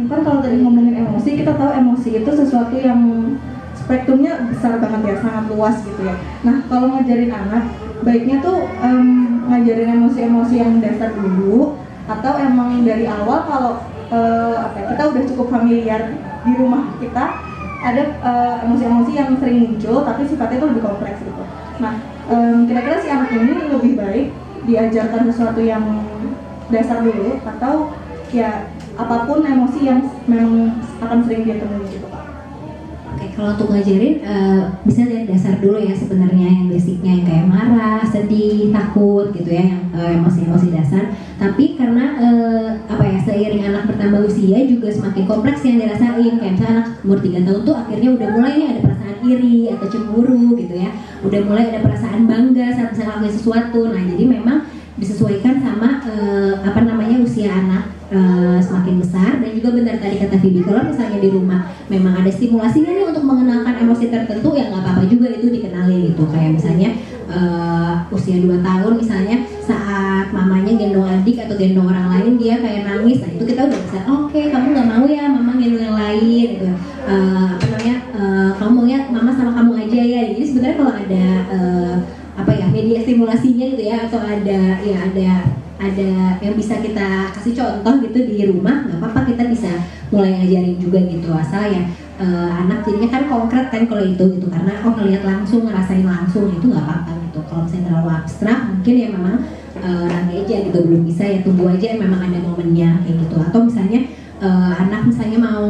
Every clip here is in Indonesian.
Kan kalau tadi ngomongin emosi, kita tahu emosi itu sesuatu yang spektrumnya besar banget ya, sangat luas gitu ya. Nah, kalau ngajarin anak, baiknya tuh ngajarin emosi-emosi yang dasar dulu, atau emang dari awal kalau kita udah cukup familiar di rumah kita, ada emosi-emosi yang sering muncul tapi sifatnya itu lebih kompleks gitu. Nah, kira-kira si anak ini lebih baik diajarkan sesuatu yang dasar dulu, atau ya apapun emosi yang memang akan sering dia temui gitu Pak? Oke, kalau untuk ngajarin bisa dari dasar dulu ya sebenarnya, yang basicnya yang kayak marah, sedih, takut gitu ya, yang emosi-emosi dasar. Tapi karena seiring anak bertambah usia juga semakin kompleks yang dirasain. Kayak misalnya anak umur 3 tahun tuh akhirnya udah mulai nih ada perasaan iri atau cemburu gitu ya. Udah mulai ada perasaan bangga saat misalnya ngelakuin sesuatu. Nah, jadi memang disesuaikan sama usia anak semakin besar. Dan juga benar tadi kata Vivi, kalau misalnya di rumah memang ada stimulasinya nih untuk mengenalkan emosi tertentu, ya nggak apa-apa juga itu dikenali gitu. Kayak misalnya usia 2 tahun misalnya saat mamanya gendong adik atau gendong orang lain dia kayak nangis, nah itu kita udah bisa, oke, kamu nggak mau ya mama gendong yang lain gitu, kamu maunya mama sama kamu aja ya. Jadi sebenarnya kalau ada media stimulasinya gitu ya, atau ada yang bisa kita kasih contoh gitu di rumah, nggak apa-apa, kita bisa mulai ngajarin juga gitu, asal ya anak jadinya kan konkret kan kalau itu gitu, karena ngelihat langsung, ngerasain langsung, itu nggak apa-apa gitu. Kalau misalnya terlalu abstrak mungkin ya memang nanti aja gitu, belum bisa ya, tunggu aja memang ada momennya kayak gitu. Atau misalnya anak misalnya mau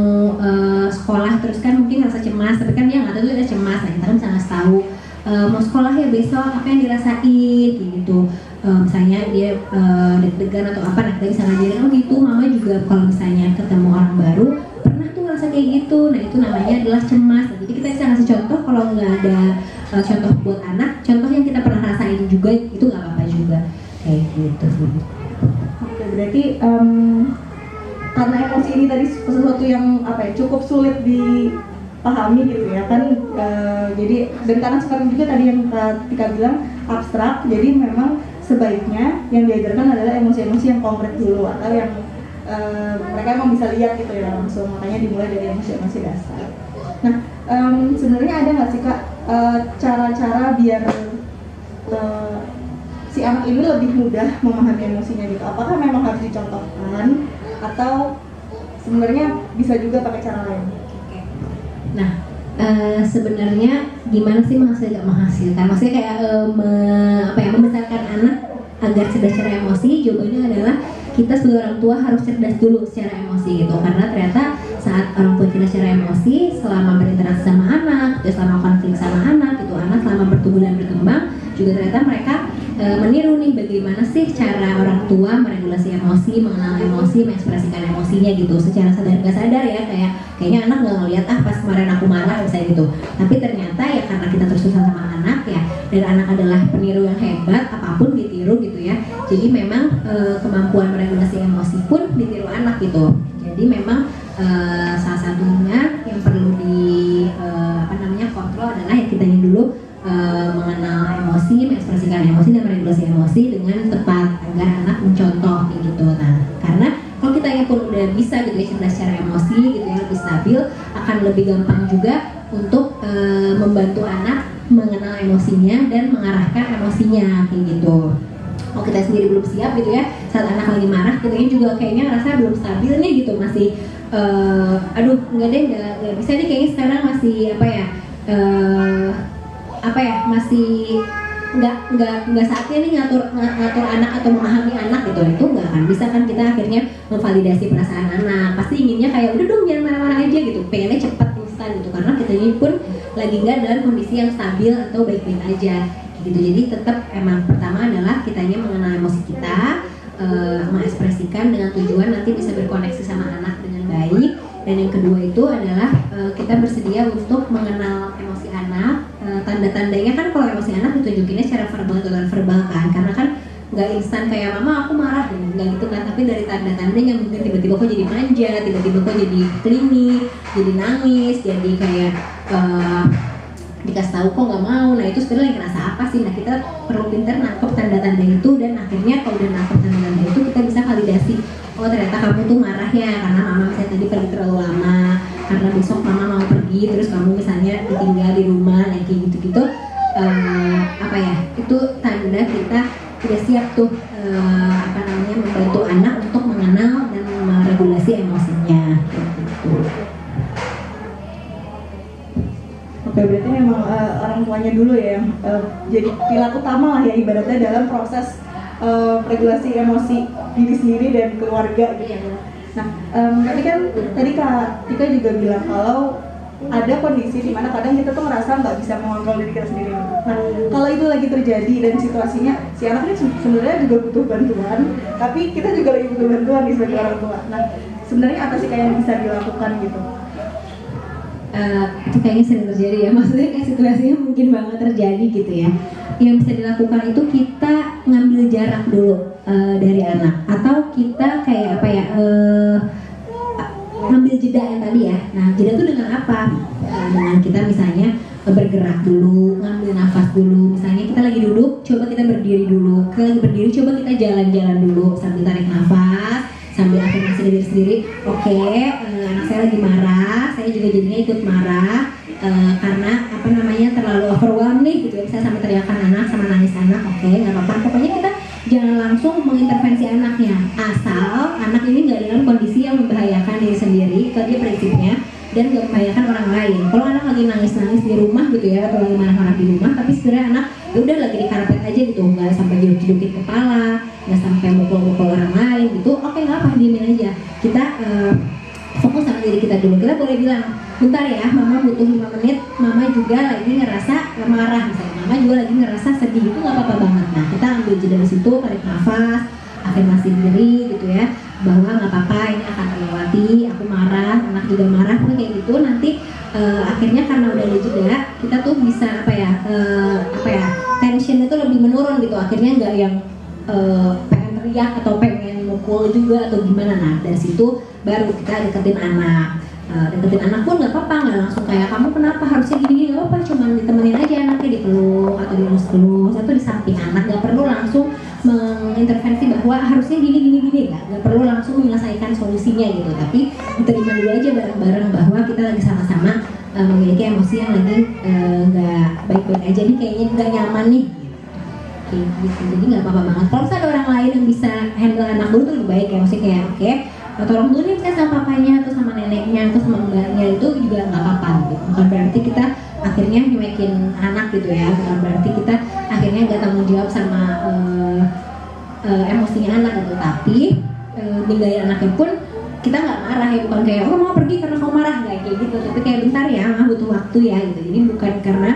sekolah terus kan mungkin rasa cemas, tapi kan dia nggak tahu itu ada cemas, nah kita kan bisa ngasih tahu mau sekolah ya besok apa yang dirasain gitu. Misalnya dia deg-degan atau apa, nah kita bisa ngajarin, oh gitu, mama juga kalau misalnya ketemu orang baru pernah tuh ngerasa kayak gitu, nah itu namanya adalah cemas. Nah, jadi kita bisa ngasih contoh, kalau nggak ada contoh buat anak, contoh yang kita pernah rasain juga itu nggak apa-apa juga kayak gitu. Oke, berarti karena emosi ini tadi sesuatu yang cukup sulit dipahami gitu ya kan, jadi dan karena sekarang juga tadi yang Tika bilang abstrak, jadi memang sebaiknya yang diajarkan adalah emosi-emosi yang konkret dulu, atau yang mereka emang bisa lihat gitu ya langsung, makanya dimulai dari emosi-emosi dasar. Nah, sebenarnya ada nggak sih Kak cara-cara biar si anak ini lebih mudah memahami emosinya gitu? Apakah memang harus dicontohkan atau sebenarnya bisa juga pakai cara lain? Nah, sebenarnya gimana sih menghasilkan? Maksudnya kayak membesarkan anak agar cerdas secara emosi? Jawabannya adalah kita sebagai orang tua harus cerdas dulu secara emosi gitu. Karena ternyata saat orang tua cerdas secara emosi, selama berinteraksi sama anak, selama konflik sama anak, itu anak selama bertumbuh dan berkembang juga ternyata mereka meniru nih bagaimana sih cara orang tua meregulasi emosi, mengenal emosi, mengekspresikan emosinya gitu secara sadar nggak sadar ya, kayaknya anak nggak ngeliat pas kemarin aku marah misalnya gitu, tapi ternyata ya karena kita terus-terusan sama anak ya, dan anak adalah peniru yang hebat, apapun ditiru gitu ya. Jadi memang kemampuan meregulasi emosi pun ditiru anak gitu. Jadi memang salah satunya yang perlu kontrol adalah ya kitanya dulu mengenal emosi, mengekspresikan emosi dan meregulasi emosi dengan tepat agar anak mencontoh gitu. Nah, karena kalau kitanya pun udah bisa gitu ya cerdas secara emosi gitu ya, lebih stabil, akan lebih gampang juga untuk membantu anak mengenal emosinya dan mengarahkan emosinya kayak gitu. Kalau kita sendiri belum siap gitu ya, saat anak lagi marah, kitanya juga kayaknya ngerasa belum stabil nih gitu, masih nggak bisa nih kayaknya sekarang masih masih nggak saatnya nih ngatur anak atau memahami anak gitu. Itu nggak akan bisa kan, kita akhirnya memvalidasi perasaan anak, pasti inginnya kayak udah dong jangan marah-marah aja gitu, pengennya cepat instan gitu, karena kita ini pun lagi nggak dalam kondisi yang stabil atau baik-baik aja gitu. Jadi tetap emang pertama adalah kitanya mengenal emosi kita, mengekspresikan dengan tujuan nanti bisa berkoneksi sama anak dengan baik. Dan yang kedua itu adalah kita bersedia untuk mengenal emosi anak. Tanda-tandanya kan kalau emosi anak ditunjukinnya secara verbal atau non-verbal kan, karena kan nggak instan kayak mama aku marah nggak gitu kan, tapi dari tanda-tandanya mungkin tiba-tiba kok jadi manja, tiba-tiba kok jadi klinik, jadi nangis, jadi kayak dikasih tahu kok nggak mau. Nah itu sebenarnya ngerasa apa sih? Nah kita perlu pintar nangkep tanda-tanda itu, dan akhirnya kalau udah nangkep tanda-tanda itu kita bisa validasi tuh marahnya karena mama misalnya tadi pergi terlalu lama, karena besok mama mau pergi terus kamu misalnya ditinggal di rumah kayak gitu-gitu. Apa ya, itu tanda kita udah siap tuh membantu anak untuk mengenal dan meregulasi emosinya gitu. Oke, berarti memang orang tuanya dulu ya yang jadi pilar utama lah ya ibaratnya dalam proses regulasi emosi diri sendiri dan keluarga gitu. Nah, tapi kan tadi Kak Tika juga bilang kalau ada kondisi di mana kadang kita tuh ngerasa nggak bisa mengontrol diri kita sendiri. Nah, kalau itu lagi terjadi dan situasinya si anak ini sebenarnya juga butuh bantuan, tapi kita juga lagi butuh bantuan nih sebagai orang tua. Nah, sebenarnya apa sih kayak yang bisa dilakukan gitu? Itu kayaknya sering terjadi ya, maksudnya kayak situasinya mungkin banget terjadi gitu ya. Yang bisa dilakukan itu kita ngambil jarak dulu dari anak, atau kita kayak ngambil jeda yang tadi ya. Nah, jeda itu dengan apa? Dengan kita misalnya bergerak dulu, ngambil nafas dulu. Misalnya kita lagi duduk, coba kita berdiri dulu. Kita lagi berdiri, coba kita jalan-jalan dulu sambil tarik nafas, sambil afirmasi diri sendiri. Oke, anak saya lagi marah, saya juga jadinya ikut marah karena terlalu overwhelmed nih gitu ya. Saya sampai teriakan anak sama nangis anak. Oke, nggak apa-apa. Pokoknya kita jangan langsung mengintervensi anaknya, asal anak ini nggak dalam kondisi yang membahayakan diri sendiri, itu dia prinsipnya, dan nggak membahayakan orang lain. Kalau anak lagi nangis-nangis di rumah gitu ya, atau lagi marah-marah di rumah, tapi sebenarnya anak ya udah lagi di karpet aja gitu, nggak sampai jeduk-jedukin kepala, nggak sampai mukul-mukul orang lain gitu. Oke, nggak apa, diemin aja. Kita fokus sama diri kita dulu. Kita boleh bilang, bentar ya, mama butuh 5 menit, mama juga lagi ngerasa marah misalnya, mama juga lagi ngerasa sedih, itu nggak apa-apa banget. Nah, kita ambil jeda dari situ, tarik nafas, afirmasi diri gitu ya, bahwa nggak apa-apa, ini akan terlewati, aku marah, anak juga marah, kayak gitu. Nanti akhirnya karena udah ada jeda, kita tuh bisa tension itu lebih menurun gitu. Akhirnya nggak yang pengen teriak atau pengen mukul juga atau gimana. Nah, dari situ baru kita deketin anak. Deketin anak pun nggak apa-apa, nggak langsung kayak kamu kenapa harusnya gini-gini, nggak apa-apa, cuman ditemenin aja anaknya, dipeluk atau dielus-elus atau di samping anak. Nggak perlu langsung mengintervensi bahwa harusnya gini, nggak perlu langsung menyelesaikan solusinya gitu, tapi diterima dulu aja bareng-bareng bahwa kita lagi sama-sama memiliki emosi yang lagi nggak baik-baik aja nih, kayaknya nggak nyaman nih gitu. Jadi nggak apa-apa banget kalau ada orang lain yang bisa handle anak dulu tuh lebih baik ya, maksudnya kayak oke, tolong dulu nih misalnya sama papanya atau sama neneknya atau sama mbaknya, itu juga nggak apa-apa gitu. Bukan berarti kita akhirnya nyuekin anak gitu ya, bukan berarti kita akhirnya nggak tanggung jawab sama emosinya anak gitu, tapi ninggalin anaknya pun kita nggak marah ya, bukan kayak mau pergi karena kamu marah, nggak kayak gitu, tapi kayak bentar ya, mama butuh waktu ya gitu. Jadi bukan karena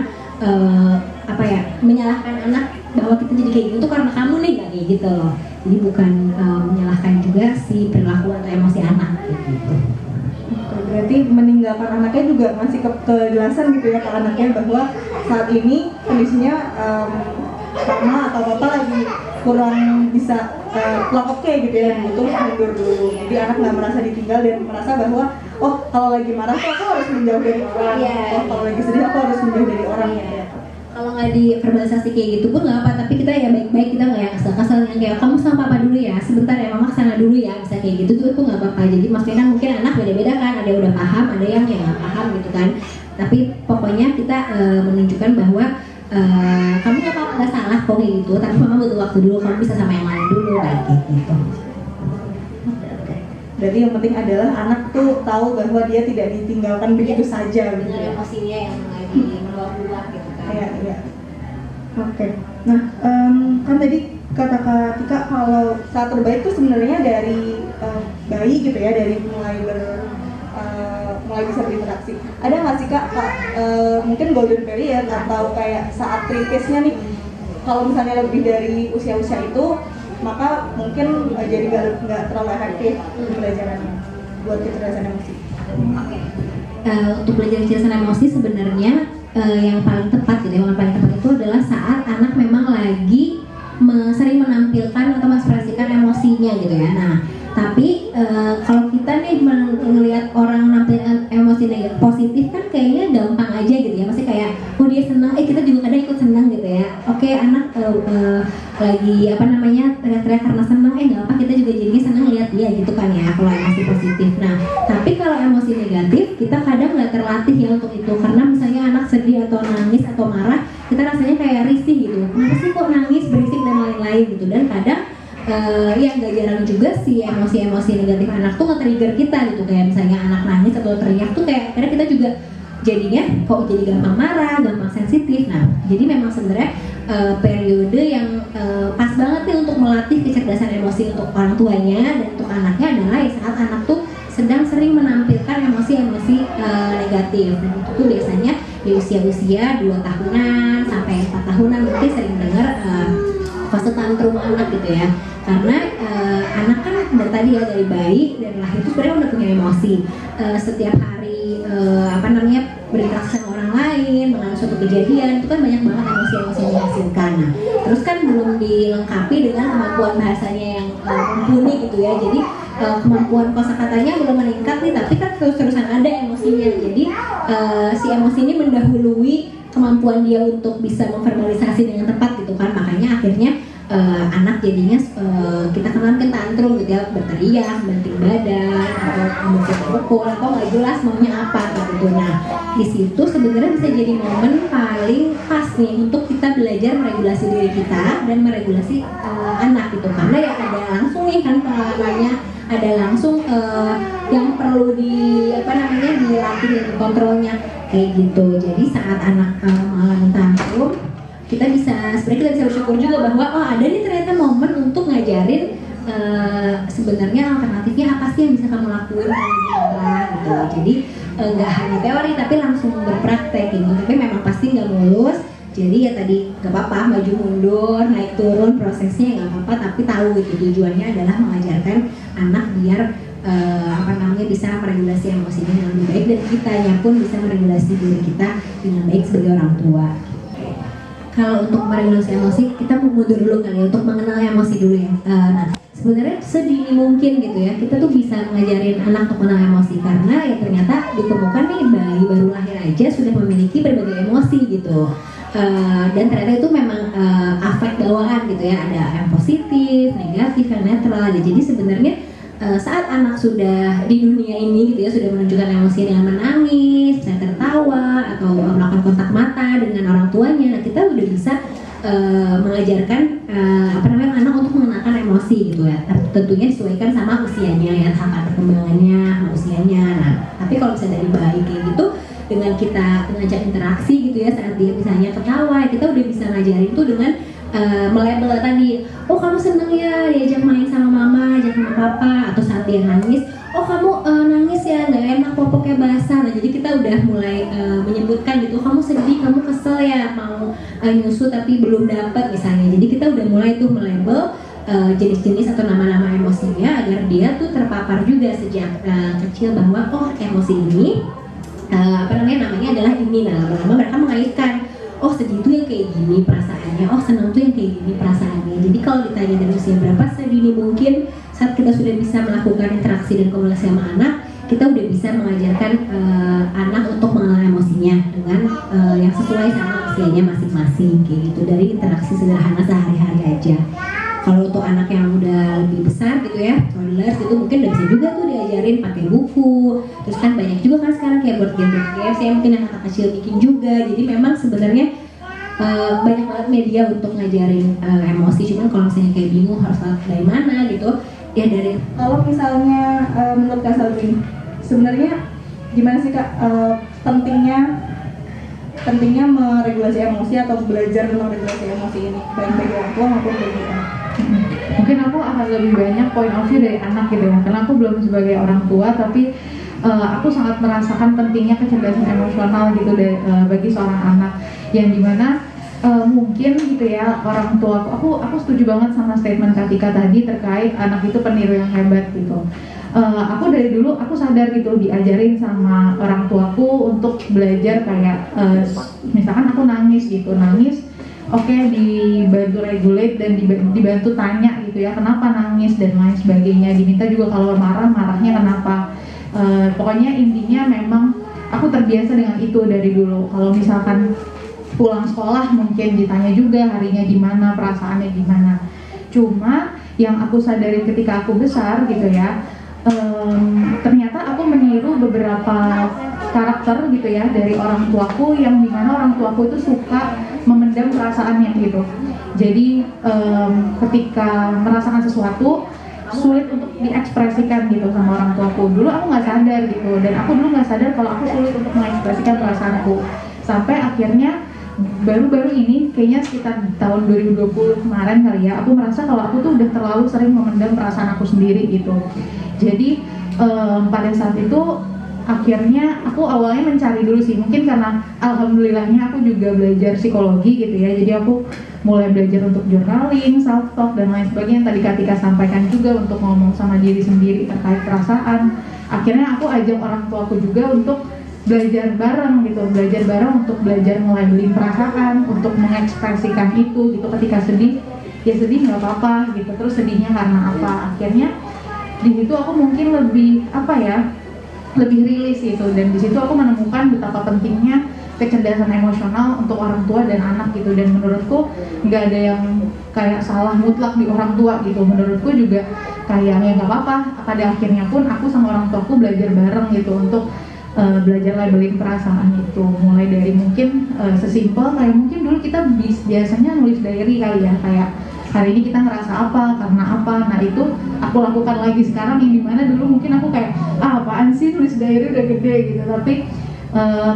menyalahkan anak bahwa kita jadi kayak gitu karena kamu nih, nggak kayak gitu loh. Jadi bukan menyalahkan juga si perilaku atau emosi anak gitu. Berarti meninggalkan anaknya juga ngasih kejelasan gitu ya ke anaknya bahwa saat ini kondisinya mama atau bapak lagi kurang bisa oke gitu ya, butuh mundur dulu. Jadi anak nggak merasa ditinggal dan merasa bahwa oh kalau lagi marah tuh aku harus menjauh dari orang, oh kalau lagi sedih aku harus menjauh dari orang ya. Kalau nggak di verbalisasi kayak gitu pun nggak apa, tapi kita ya baik-baik, kita nggak yang kesel-kesel yang kayak kamu sama papa dulu ya, sebentar ya mama kesana dulu ya, bisa kayak gitu tuh nggak apa-apa. Jadi maksudnya kan mungkin anak beda-beda kan, ada yang udah paham, ada yang nggak paham gitu kan. Tapi pokoknya kita menunjukkan bahwa kamu nggak salah kok kayak gitu, tapi mama butuh waktu dulu, kamu bisa sama yang lain dulu kayak gitu. Berarti yang penting adalah anak tuh tahu bahwa dia tidak ditinggalkan begitu saja. Dengan emosinya yang lagi meluap-luap gitu kan. Iya. Oke. Nah, kan tadi kata Kak Tika kalau saat terbaik tuh sebenarnya dari bayi gitu ya, dari mulai bisa berinteraksi. Ada nggak sih Kak mungkin golden period atau kayak saat kritisnya nih, kalau misalnya lebih dari usia-usia itu, maka mungkin jadi nggak terlalu efektif pelajarannya buat kecerdasan emosi. Oke. Untuk belajar kecerdasan emosi sebenarnya yang paling tepat gitu, yang paling tepat itu adalah saat anak memang lagi sering menampilkan atau mengekspresikan emosinya gitu ya. Nah, tapi kalau kita nih melihat orang nampilin emosi negatif positif kan kayaknya gampang aja gitu ya, masih kayak oh dia senang, kita juga kadang ikut senang gitu ya. Oke, anak lagi teriak-teriak karena senang, nggak apa, kita juga jadinya senang lihat dia gitu kan ya. kalau emosi positif. Nah, tapi kalau emosi negatif kita kadang nggak terlatih ya untuk itu, karena misalnya anak sedih atau nangis atau marah, kita rasanya kayak risih gitu. Kenapa sih kok nangis, berisik dan lain-lain gitu. Dan kadang ya nggak jarang juga si emosi-emosi negatif anak tuh nge-trigger kita gitu, kayak misalnya anak nangis atau teriak tuh kayak karena kita juga jadinya kok jadi gampang marah, gampang sensitif. Nah, jadi memang sebenarnya periode yang pas banget nih untuk melatih kecerdasan emosi untuk orang tuanya dan untuk anaknya adalah ya saat anak tuh sedang sering menampilkan emosi-emosi negatif. Dan itu tuh biasanya di usia-usia 2 tahunan sampai 4 tahunan mungkin sering dengar fase tantrum anak gitu ya. Karena anak kan dari tadi ya, dari bayi dan lahir itu sebenarnya udah punya emosi. Setiap hari berinteraksi sama orang lain, mengalami suatu kejadian, itu kan banyak banget emosi-emosi yang dihasilkan. Nah, terus kan belum dilengkapi dengan kemampuan bahasanya yang mumpuni gitu ya. Jadi kemampuan kosakatanya belum meningkat nih, tapi kan terus-terusan ada emosinya. Jadi si emosi ini mendahului kemampuan dia untuk bisa memverbalisasi dengan tepat gitu kan. Makanya akhirnya anak jadinya kita kenalkan tantrum gitu ya, berteriak, banting badan, atau mukul atau nggak jelas maunya apa gitu. Nah, di situ sebenarnya bisa jadi momen paling pas nih untuk kita belajar meregulasi diri kita dan meregulasi anak gitu, karena ya ada langsung nih kan pengalamannya, ada langsung yang perlu dilatih dan kontrolnya kayak gitu. Jadi saat anak mengalami tantrum, kita bisa bersyukur juga bahwa ada nih ternyata momen untuk ngajarin sebenarnya alternatifnya apa sih yang bisa kamu lakuin kalau marah gitu. Jadi nggak hanya teori tapi langsung berpraktek gitu. Tapi memang pasti nggak mulus. Jadi ya tadi nggak apa-apa, maju mundur, naik turun prosesnya nggak apa-apa, tapi tahu gitu tujuannya adalah mengajarkan anak biar bisa meregulasi emosinya dengan lebih baik, dan kitanya pun bisa meregulasi diri kita dengan baik sebagai orang tua. Kalau untuk meregulasi emosi, kita mundur dulu kali ya, untuk mengenal emosi dulu ya. Nah, sebenarnya sedini mungkin gitu ya, kita tuh bisa ngajarin anak untuk mengenal emosi, karena ya ternyata ditemukan nih bayi baru lahir aja sudah memiliki berbagai emosi gitu. Dan ternyata itu memang afek bawaan gitu ya, ada yang positif, negatif, dan netral. Jadi sebenarnya saat anak sudah di dunia ini gitu ya, sudah menunjukkan emosi dengan menangis, bisa tertawa, atau melakukan kontak mata dengan orang tuanya, nah kita udah bisa mengajarkan anak untuk mengenalkan emosi gitu ya. Tentunya disesuaikan sama usianya ya, tahap perkembangannya, sama usianya. Nah, tapi kalau misalnya dari bayi kayak gitu, dengan kita mengajak interaksi gitu ya, saat dia misalnya ketawa, kita udah bisa ngajarin tuh dengan melabel tadi, oh kamu seneng ya diajak main sama mama, ajak sama papa, atau saat dia nangis, oh kamu nangis ya, nggak enak popoknya basah. Nah, jadi kita udah mulai menyebutkan gitu, kamu sedih, kamu kesel ya, mau nyusu tapi belum dapat misalnya. Jadi kita udah mulai tuh melabel jenis-jenis atau nama-nama emosinya agar dia tuh terpapar juga sejak kecil bahwa oh emosi ini namanya adalah ini. Nah, lama-lama mereka mengaitkan, oh sedih itu yang kayak gini perasaannya, oh senang tuh yang kayak gini perasaannya. Jadi kalau ditanya dari usia berapa, sedini mungkin saat kita sudah bisa melakukan interaksi dan komunikasi sama anak, kita udah bisa mengajarkan anak untuk mengenal emosinya dengan yang sesuai sama usianya masing-masing kayak gitu, dari interaksi sederhana sehari-hari aja. Kalau untuk anak yang udah lebih besar gitu ya, toddlers itu mungkin udah bisa juga tuh diajarin pakai buku. Terus kan banyak juga kan sekarang kayak board game ya, mungkin yang anak kecil bikin juga. Jadi memang sebenarnya banyak banget media untuk ngajarin emosi. Cuman kalau misalnya kayak bingung harus dari mana gitu, ya dari. Kalau misalnya menurut Kak Salvi, sebenarnya gimana sih Kak pentingnya meregulasi emosi atau belajar meregulasi emosi ini, baik bagi orang tua maupun bagi anak? Mungkin aku akan lebih banyak point of view dari anak gitu ya, karena aku belum sebagai orang tua, tapi aku sangat merasakan pentingnya kecerdasan emosional gitu bagi seorang anak, yang dimana mungkin gitu ya orang tua aku setuju banget sama statement Katika tadi terkait anak itu peniru yang hebat gitu. Aku dari dulu aku sadar gitu diajarin sama orang tuaku untuk belajar kayak misalkan aku nangis, oke, dibantu regulate dan dibantu tanya gitu ya kenapa nangis dan lain sebagainya. Diminta juga kalau marahnya kenapa. Pokoknya intinya memang aku terbiasa dengan itu dari dulu. Kalau misalkan pulang sekolah mungkin ditanya juga harinya gimana, perasaannya gimana. Cuma yang aku sadarin ketika aku besar gitu ya, ternyata aku meniru beberapa karakter gitu ya dari orang tuaku, yang dimana orang tuaku itu suka memendam perasaannya gitu. Jadi ketika merasakan sesuatu sulit untuk diekspresikan gitu sama orang tuaku. Dulu aku nggak sadar gitu, dan aku dulu nggak sadar kalau aku sulit untuk mengekspresikan perasaanku. Sampai akhirnya baru-baru ini, kayaknya sekitar tahun 2020 kemarin kali ya, aku merasa kalau aku tuh udah terlalu sering memendam perasaan aku sendiri gitu. Jadi pada saat itu akhirnya aku awalnya mencari dulu sih, mungkin karena alhamdulillahnya aku juga belajar psikologi gitu ya, jadi aku mulai belajar untuk journaling, self talk dan lain sebagainya yang tadi Kak Tika sampaikan juga, untuk ngomong sama diri sendiri terkait perasaan. Akhirnya aku ajak orang tuaku juga untuk belajar bareng gitu, belajar bareng untuk belajar ngelabelin perasaan, untuk mengekspresikan itu gitu. Ketika sedih, ya sedih nggak apa-apa gitu, terus sedihnya karena apa. Akhirnya di situ aku mungkin lebih lebih rilis gitu, dan di situ aku menemukan betapa pentingnya kecerdasan emosional untuk orang tua dan anak gitu. Dan menurutku nggak ada yang kayak salah mutlak di orang tua gitu. Menurutku juga kayak ya nggak apa-apa. Pada akhirnya pun aku sama orang tuaku belajar bareng gitu untuk belajar labelin perasaan itu, mulai dari mungkin sesimpel kayak mungkin dulu kita biasanya nulis diary kali ya, kayak hari ini kita ngerasa apa, karena apa. Nah itu aku lakukan lagi sekarang, yang dimana dulu mungkin aku kayak apaan sih nulis diary udah gede gitu, tapi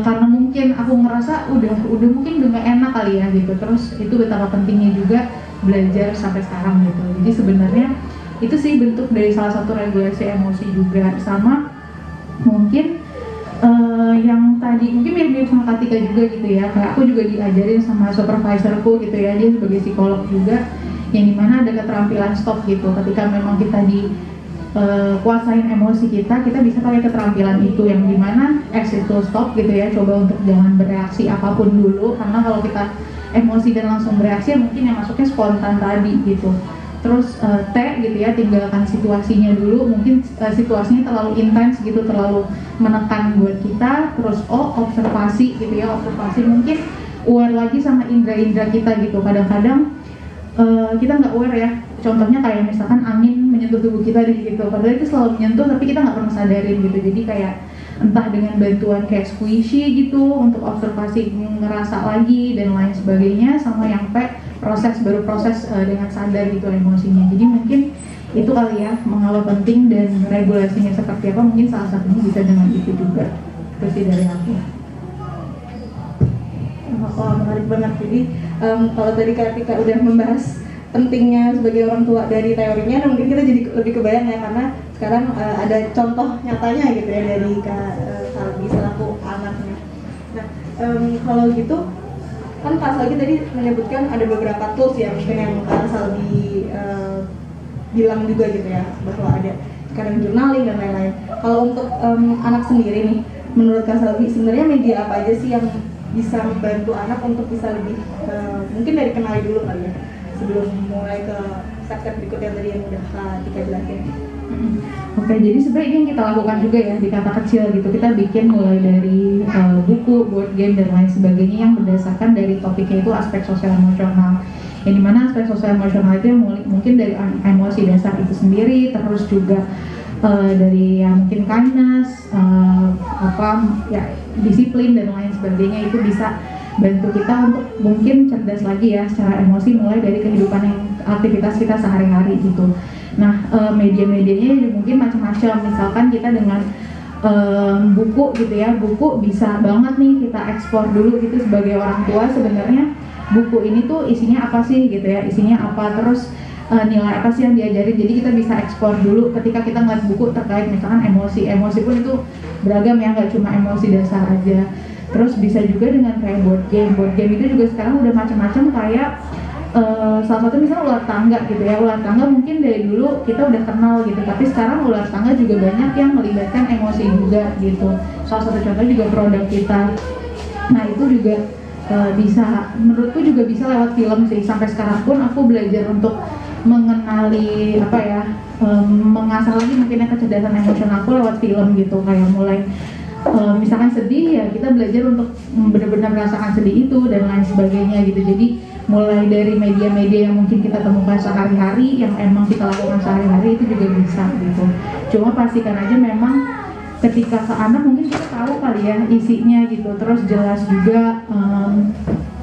karena mungkin aku ngerasa udah mungkin udah gak enak kali ya gitu. Terus itu betapa pentingnya juga belajar sampai sekarang gitu. Jadi sebenarnya itu sih bentuk dari salah satu regulasi emosi juga. Sama mungkin yang tadi mungkin mirip-mirip sama Katika juga gitu ya, kayak aku juga diajarin sama supervisorku gitu ya, dia sebagai psikolog juga, yang dimana ada keterampilan stop gitu. Ketika memang kita kuasain emosi kita bisa pakai keterampilan itu, yang dimana X itu stop gitu ya, coba untuk jangan bereaksi apapun dulu, karena kalau kita emosi dan langsung bereaksi mungkin yang masuknya spontan tadi gitu. Terus T gitu ya, tinggalkan situasinya dulu, mungkin situasinya terlalu intens gitu, terlalu menekan buat kita. Terus O, observasi gitu ya, observasi mungkin aware lagi sama indera-indera kita gitu. Kadang-kadang kita nggak aware ya, contohnya kayak misalkan angin menyentuh tubuh kita gitu, padahal itu selalu menyentuh tapi kita nggak pernah sadarin gitu. Jadi kayak entah dengan bantuan kayak squishy gitu untuk observasi, ngerasa lagi dan lain sebagainya. Sama yang P, baru proses dengan sadar gitu emosinya. Jadi mungkin itu kali ya mengapa penting, dan regulasinya seperti apa, mungkin salah satunya bisa dengan itu juga. Itu sih dari aku. Oh, menarik banget. Jadi kalau tadi Katika udah membahas pentingnya sebagai orang tua dari teorinya, nah mungkin kita jadi lebih kebayang ya, karena sekarang ada contoh nyatanya gitu ya dari Kak Salbi selaku anaknya. Nah kalau gitu kan Kak Salbi tadi menyebutkan ada beberapa tools ya, mungkin yang Kak Salbi bilang juga gitu ya, bahwa ada kadang journaling dan lain-lain. Kalau untuk anak sendiri nih, menurut Kak Salbi sebenarnya media apa aja sih yang bisa membantu anak untuk bisa lebih mungkin dari kenali dulu kali ya, sebelum mulai ke step-step berikutnya tadi yang udah Kak Tika jelasin. Oke, jadi sebenarnya ini yang kita lakukan juga ya di Kata Kecil gitu. Kita bikin mulai dari buku, board game dan lain sebagainya yang berdasarkan dari topiknya itu aspek sosial emosional. Yang dimana aspek sosial emosional itu yang mungkin dari emosi dasar itu sendiri, terus juga dari yang mungkin kindness, disiplin dan lain sebagainya, itu bisa bantu kita untuk mungkin cerdas lagi ya secara emosi, mulai dari kehidupan yang aktivitas kita sehari-hari gitu. Nah media-medianya mungkin macam-macam, misalkan kita dengan buku gitu ya, buku bisa banget nih kita ekspor dulu gitu sebagai orang tua. Sebenarnya buku ini tuh isinya apa sih gitu ya, isinya apa, terus nilai apa sih yang diajarin. Jadi kita bisa ekspor dulu ketika kita ngeliat buku terkait misalkan emosi pun itu beragam ya, nggak cuma emosi dasar aja. Terus bisa juga dengan kayak board game itu juga sekarang udah macam-macam, kayak salah satu misalnya ular tangga gitu ya. Ular tangga mungkin dari dulu kita udah kenal gitu, tapi sekarang ular tangga juga banyak yang melibatkan emosi juga gitu. Salah satu contoh juga produk kita. Nah itu juga bisa, menurutku juga bisa lewat film sih. Sampai sekarang pun aku belajar untuk mengenali mengasah lagi mungkin kecerdasan emosional aku lewat film gitu. Kayak mulai misalkan sedih ya, kita belajar untuk benar-benar merasakan sedih itu dan lain sebagainya gitu. Jadi mulai dari media-media yang mungkin kita temukan sehari-hari, yang emang kita lakukan sehari-hari, itu juga bisa gitu. Cuma pastikan aja memang ketika ke anak mungkin kita tahu kali ya isinya gitu, terus jelas juga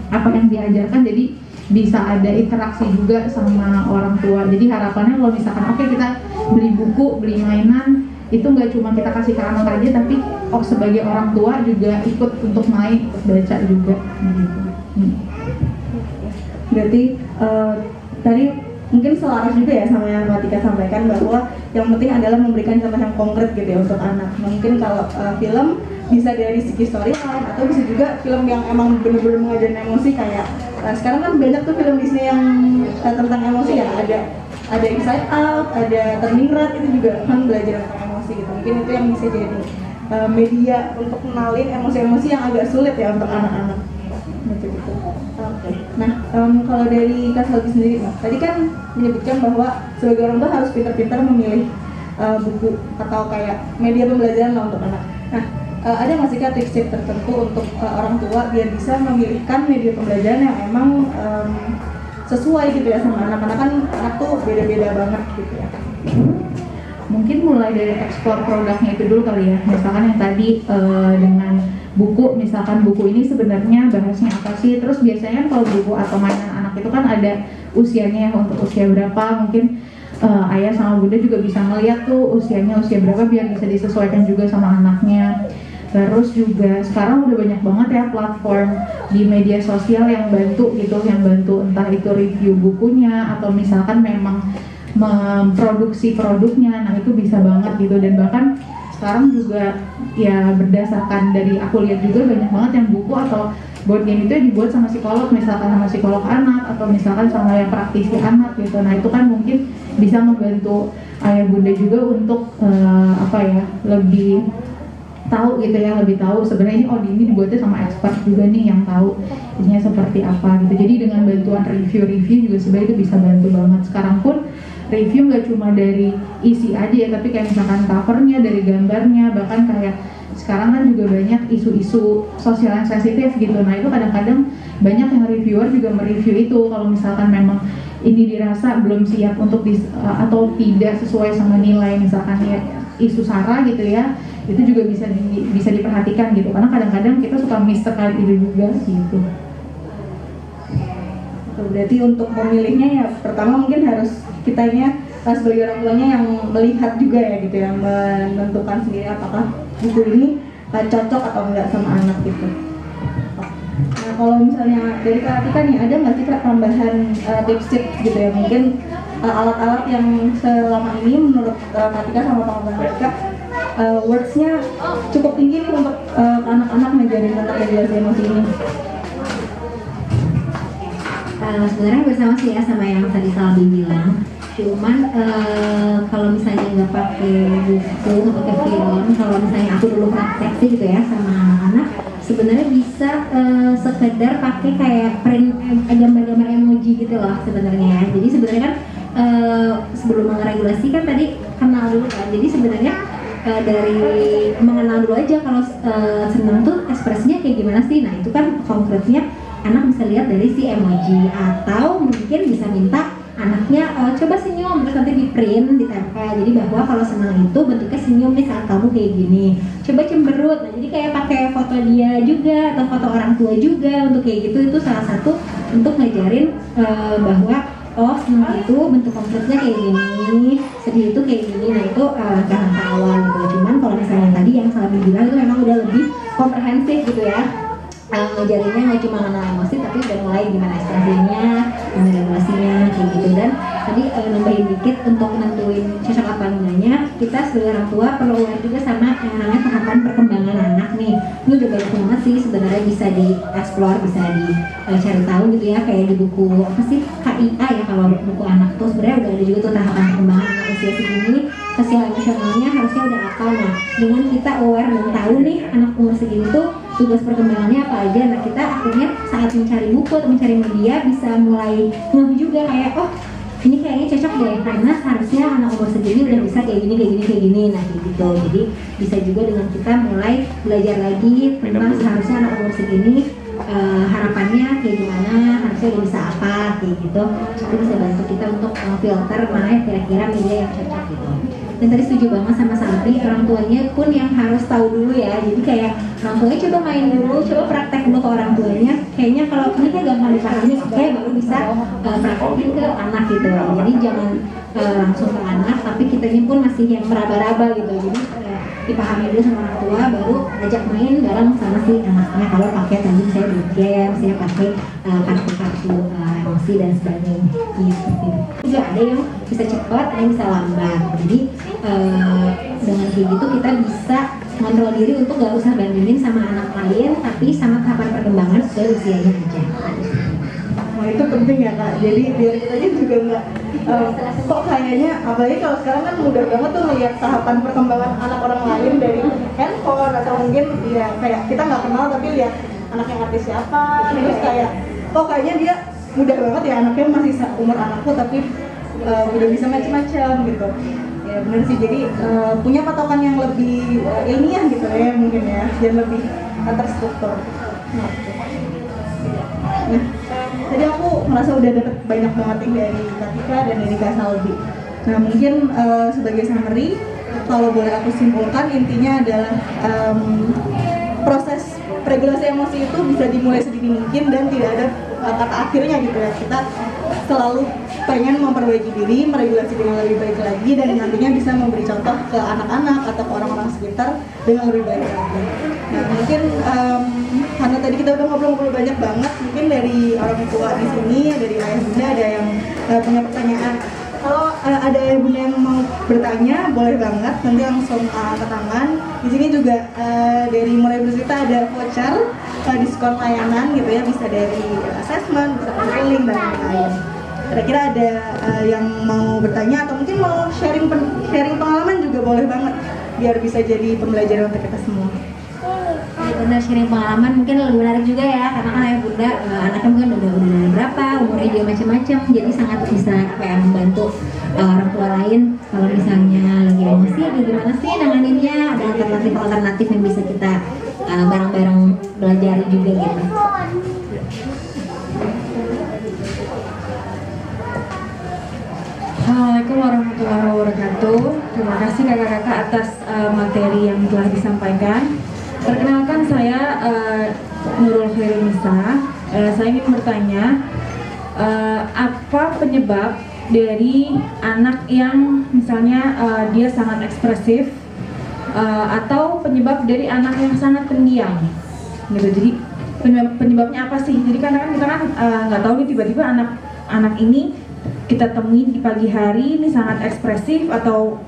apa yang diajarkan, jadi bisa ada interaksi juga sama orang tua. Jadi harapannya kalau misalkan oke, kita beli buku, beli mainan, itu nggak cuma kita kasih ke anak aja, tapi sebagai orang tua juga ikut untuk main, ikut baca juga gitu. Berarti tadi mungkin selaras juga ya sama yang Mbak Tika sampaikan, bahwa yang penting adalah memberikan contoh yang konkret gitu ya untuk anak. Mungkin kalau film bisa dari segi storyline, atau bisa juga film yang emang bener-bener mengajarin emosi, kayak sekarang kan banyak tuh film Disney yang tentang emosi ya, ada Inside Out, ada Turning Red, itu juga kan belajar tentang emosi gitu. Mungkin itu yang bisa jadi media untuk kenalin emosi-emosi yang agak sulit ya untuk anak-anak. Gitu. Oke. Nah, kalau dari Kak Selvi sendiri, tadi kan menyebutkan bahwa sebagai orang tua harus pintar-pintar memilih buku atau kayak media pembelajaran lah untuk anak. Nah, ada nggak sih Kak tips-tips tertentu untuk orang tua biar bisa memilihkan media pembelajaran yang emang sesuai gitu ya sama anak-anak? Kan anak tuh beda-beda banget gitu ya. Mungkin mulai dari eksplor produknya itu dulu kali ya. Misalkan yang tadi dengan buku, misalkan buku ini sebenarnya bahasnya apa sih? Terus biasanya kalau buku atau mainan anak itu kan ada usianya, untuk usia berapa, mungkin ayah sama bunda juga bisa ngeliat tuh usianya usia berapa biar bisa disesuaikan juga sama anaknya. Terus juga sekarang udah banyak banget ya platform di media sosial yang bantu gitu, yang bantu entah itu review bukunya atau misalkan memang memproduksi produknya. Nah itu bisa banget gitu, dan bahkan sekarang juga ya berdasarkan dari aku lihat juga banyak banget yang buku atau board game itu dibuat sama psikolog, misalkan sama psikolog anak atau misalkan sama yang praktisi anak gitu. Nah itu kan mungkin bisa membantu ayah bunda juga untuk lebih tahu gitu ya, lebih tahu sebenarnya ini dibuatnya sama expert juga nih yang tahu isinya seperti apa gitu. Jadi dengan bantuan review juga sebenarnya itu bisa bantu banget. Sekarang pun review nggak cuma dari isi aja ya, tapi kayak misalkan covernya, dari gambarnya, bahkan kayak sekarang kan juga banyak isu-isu sosial yang sensitif gitu. Nah itu kadang-kadang banyak yang reviewer juga mereview itu kalau misalkan memang ini dirasa belum siap untuk atau tidak sesuai sama nilai, misalkan ya isu SARA gitu ya, itu juga bisa diperhatikan gitu, karena kadang-kadang kita suka miss terkait itu juga gitu. Berarti untuk memilihnya ya pertama mungkin harus kitanya sebagai orang tuanya yang melihat juga ya gitu, yang menentukan sendiri apakah buku ini cocok atau enggak sama anak gitu. Nah kalau misalnya dari Kak Tika nih, ada nggak sih Kak tambahan tips-tips gitu ya, mungkin alat-alat yang selama ini menurut Kak Tika sama teman-teman Kak Tika words-nya cukup tinggi nih untuk anak-anak ngajarin tentang regulasi emosi ini? Sebenarnya bersama sih ya sama yang tadi Salbi bilang. Cuman kalau misalnya nggak pakai buku atau pakai film, kalau misalnya aku dulu praktek sih gitu ya sama anak-anak, sebenarnya bisa sekedar pakai kayak print gambar-gambar emoji gitu loh sebenarnya. Jadi sebenarnya kan sebelum mengeregulasi kan tadi kenal dulu kan. Jadi sebenarnya dari mengenal dulu aja kalau senang tuh ekspresinya kayak gimana sih. Nah itu kan konkretnya anak bisa lihat dari si emoji, atau mungkin bisa minta anaknya coba senyum, terus nanti di print, ditempel. Jadi bahwa kalau senang itu bentuknya senyum nih saat kamu kayak gini. Coba cemberut, nah jadi kayak pakai foto dia juga atau foto orang tua juga untuk kayak gitu. Itu salah satu untuk ngajarin bahwa oh senang itu bentuk konkretnya kayak gini, sedih itu kayak gini. Nah itu langkah awal gitu. Cuman kalau misalnya tadi yang Salmi bilang itu memang udah lebih komprehensif gitu ya. Ngajarinnya nggak cuma mengenal emosi, tapi udah mulai gimana ekspresinya, gimana regulasinya, kayak gitu. Dan tadi nambahin dikit untuk nentuin cocok apa enggaknya, kita sebagai orang tua perlu aware juga sama yang namanya tahapan perkembangan anak nih. Ini udah banyak banget sih sebenarnya, bisa di-explore, bisa dicari tahu gitu ya, kayak di buku apa sih KIA ya, kalau buku anak tuh sebenarnya udah ada juga tuh tahapan perkembangan anak usia segini, sosial emosionalnya harusnya udah apa. Nah dengan kita aware dan tahu nih anak umur segini tuh tugas perkembangannya apa aja, nah kita akhirnya saat mencari buku atau mencari media bisa mulai ngeh juga kayak oh ini kayaknya cocok deh, karena harusnya anak umur segini udah bisa kayak gini. Nah kayak gitu. Jadi bisa juga dengan kita mulai belajar lagi tentang seharusnya anak umur segini harapannya kayak gimana, harusnya udah bisa apa kayak gitu. Itu bisa bantu kita untuk filter mana kira-kira media yang cocok gitu. Dan tadi setuju banget sama Sabri, orang tuanya pun yang harus tahu dulu ya. Jadi kayak orang tuanya coba main dulu, coba praktek dulu ke orang tuanya. Kayaknya kalau ini kan gampang dipahami, oke, baru bisa praktekin ke anak gitu. Jadi jangan langsung ke anak, tapi kitanya pun masih yang meraba-raba gitu. Jadi dipahami dulu sama orang tua, baru ajak main bareng sama si anaknya. Kalau pakai tadi saya game, saya pakai kartu-kartu emosi dan sebagainya gitu. Juga ada yang bisa cepat, ada yang bisa lambat. Jadi dengan kayak gitu kita bisa kontrol diri untuk gak usah bandingin sama anak lain, tapi sama tahapan perkembangan sesuai usianya aja. Nah itu penting ya Kak, jadi biar kita juga nggak kok kayaknya, apalagi kalau sekarang kan mudah banget tuh melihat tahapan perkembangan anak orang lain dari handphone, atau mungkin ya kayak kita nggak kenal tapi lihat anaknya artis siapa, terus kayak kok kayaknya dia mudah banget ya, anaknya masih umur anakku tapi udah bisa macam-macam gitu. Ya benar sih, jadi punya patokan yang lebih ilmiah gitu ya mungkin ya, dan lebih terstruktur. Nah, tadi aku merasa udah dapet banyak banget dari Katika dan dari Kak Saldi. Nah mungkin sebagai summary, kalau boleh aku simpulkan, intinya adalah proses regulasi emosi itu bisa dimulai sedini mungkin dan tidak ada kata akhirnya gitu ya. Kita selalu pengen memperbaiki diri, meregulasi dengan lebih baik lagi, dan nantinya bisa memberi contoh ke anak-anak atau ke orang-orang sekitar dengan lebih baik lagi. Nah mungkin karena tadi kita udah ngobrol-ngobrol banyak banget, mungkin dari orang tua di sini, dari ayah bunda ada yang punya pertanyaan. Kalau ada ayah bunda yang mau bertanya, boleh banget, nanti langsung angkat tangan. Di sini juga dari Mulai Bercerita ada voucher diskon layanan gitu ya, bisa dari assessment, bisa counseling dan lain-lain. Kira-kira ada yang mau bertanya atau mungkin mau sharing pengalaman juga boleh banget, biar bisa jadi pembelajaran untuk kita semua. Ya benar, sharing pengalaman mungkin lebih menarik juga ya, karena kan ayah bunda anaknya mungkin udah dari berapa, umurnya juga macam-macam, jadi sangat bisa kayak membantu orang tua lain kalau misalnya lagi emosi, gimana sih nanganinnya, ada alternatif yang bisa kita bareng-bareng belajar juga gitu. Assalamualaikum warahmatullahi wabarakatuh. Terima kasih kakak-kakak atas materi yang telah disampaikan. Perkenalkan saya Nurul Khairunisa. Saya ingin bertanya, apa penyebab dari anak yang misalnya dia sangat ekspresif, atau penyebab dari anak yang sangat pendiam, gitu. Jadi penyebabnya apa sih? Jadi karena kan kita kan nggak tahu nih, tiba-tiba anak ini kita temui di pagi hari ini sangat ekspresif, atau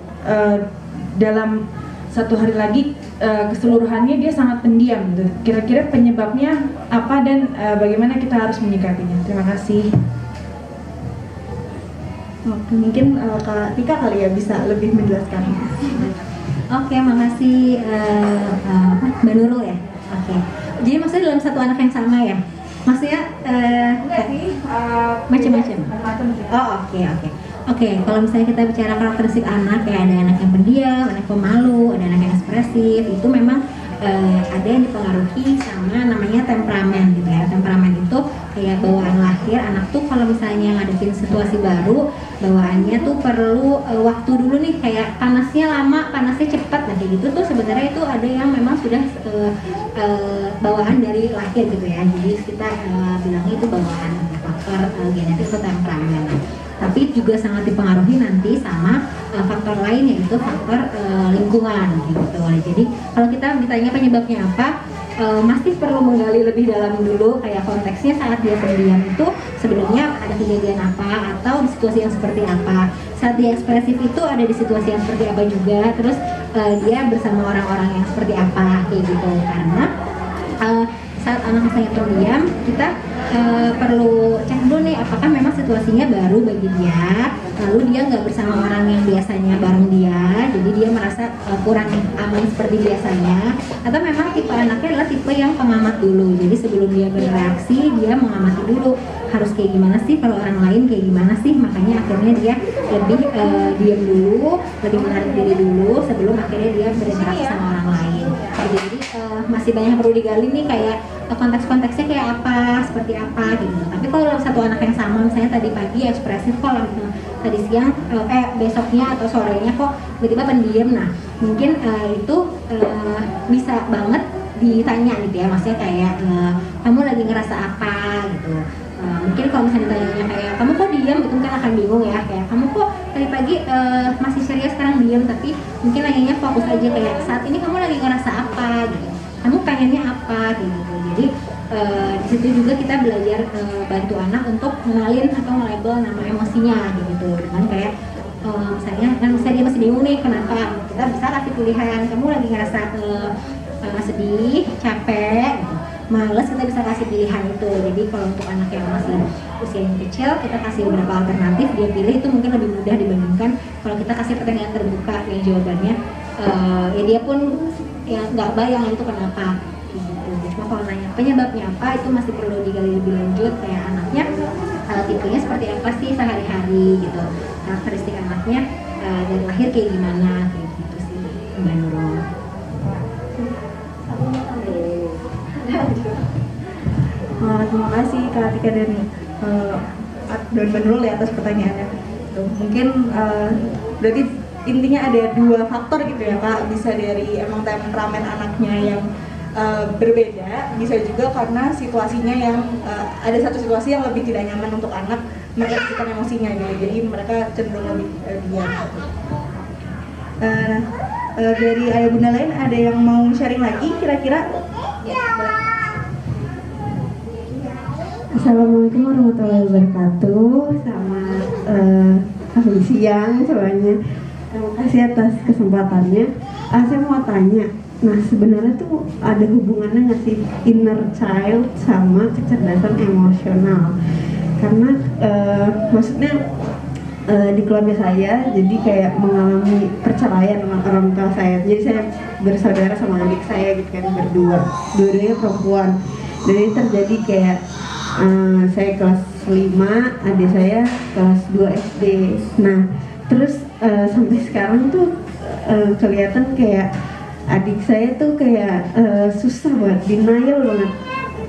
dalam satu hari lagi keseluruhannya dia sangat pendiam gitu. Kira-kira penyebabnya apa dan bagaimana kita harus menyikapinya? Terima kasih. Oke, mungkin Kak Tika kali ya bisa lebih menjelaskan. Oke, makasih Mbak Nurul ya. Oke, jadi maksudnya dalam satu anak yang sama ya? Maksudnya macam-macam. Oh oke. Kalau misalnya kita bicara karakteristik anak, ya ada anak yang pendiam, anak pemalu, ada anak yang ekspresif. Itu memang ada yang dipengaruhi sama namanya temperamen gitu ya. Temperamen itu kayak bawaan lahir. Anak tuh kalau misalnya ngadepin situasi baru, bawaannya tuh perlu waktu dulu nih, kayak panasnya lama, panasnya cepat. Nah kayak gitu tuh sebenarnya itu ada yang memang sudah bawaan dari lahir gitu ya. Jadi kita bilangnya itu bawaan, faktor genetik atau temperamen. Tapi juga sangat dipengaruhi nanti sama faktor lain, yaitu faktor lingkungan gitu. Jadi kalau kita ditanya penyebabnya apa, masih perlu menggali lebih dalam dulu, kayak konteksnya saat dia pendiam itu sebenarnya ada kejadian apa, atau di situasi yang seperti apa. Saat dia ekspresif itu ada di situasi yang seperti apa juga, terus dia bersama orang-orang yang seperti apa kayak gitu. Karena saat anak misalnya pendiam, kita perlu cek dulu nih, apakah memang situasinya baru bagi dia, lalu dia nggak bersama orang yang biasanya bareng dia, jadi dia merasa kurang aman seperti biasanya, atau memang tipe anaknya adalah tipe yang pengamat dulu. Jadi sebelum dia bereaksi, dia mengamati dulu harus kayak gimana sih, kalau orang lain kayak gimana sih, makanya akhirnya dia lebih diam dulu, lebih menarik diri dulu sebelum akhirnya dia berinteraksi sama orang lain. gitu. Jadi masih banyak yang perlu digali nih, kayak konteks-konteksnya kayak apa, seperti apa gitu. Tapi kalau dalam satu anak yang sama, misalnya tadi pagi ekspresif kok, tadi siang besoknya atau sorenya kok tiba-tiba pendiam, nah mungkin itu bisa banget ditanya gitu ya, maksudnya kayak kamu lagi ngerasa apa gitu. Mungkin kalau misalnya ditanya kayak kamu kok diam gitu, mungkin akan bingung ya, kayak kamu kok tadi pagi masih serius sekarang diam, tapi mungkin nanyanya fokus aja kayak saat ini kamu lagi ngerasa apa gitu, kamu pengennya apa gitu. Jadi di situ juga kita belajar bantu anak untuk mengenalin atau nge-label nama emosinya gitu, dengan kayak misalnya kan misalnya dia masih bingung nih kenapa, kita bisa kasih pilihan, kamu lagi ngerasa sedih, capek gitu, males, kita bisa kasih pilihan itu. Jadi kalau untuk anak yang masih usianya kecil, kita kasih beberapa alternatif, dia pilih, itu mungkin lebih mudah dibandingkan kalau kita kasih pertanyaan terbuka yang jawabannya ya dia pun ya nggak bayang itu kenapa gitu. Cuma kalau nanya penyebabnya apa, itu masih perlu digali lebih lanjut, kayak anaknya tipenya seperti apa sih sehari-hari gitu, karakteristik anaknya dari lahir kayak gimana kayak gitu sih Mbak Nurul. Terima kasih Kak Atika dan Mbak Nurul ya atas pertanyaannya. Mungkin berarti intinya ada dua faktor gitu ya Kak, bisa dari emang temperamen anaknya yang berbeda, bisa juga karena situasinya yang ada satu situasi yang lebih tidak nyaman untuk anak mengekspresikan emosinya gitu, jadi mereka cenderung lebih diam. Dari ayah bunda lain ada yang mau sharing lagi kira-kira? Assalamualaikum warahmatullahi wabarakatuh. Selamat siang semuanya. Terima kasih atas kesempatannya. Saya mau tanya, nah sebenarnya tuh ada hubungannya nggak sih inner child sama kecerdasan emosional? Karena maksudnya di keluarga saya jadi kayak mengalami perceraian sama orang tua saya. Jadi saya bersaudara sama adik saya gitu kan, dua-duanya perempuan. Jadi terjadi kayak saya kelas 5, adik saya kelas 2 SD. Nah, terus sampai sekarang tuh kelihatan kayak adik saya tuh kayak susah banget, denial banget.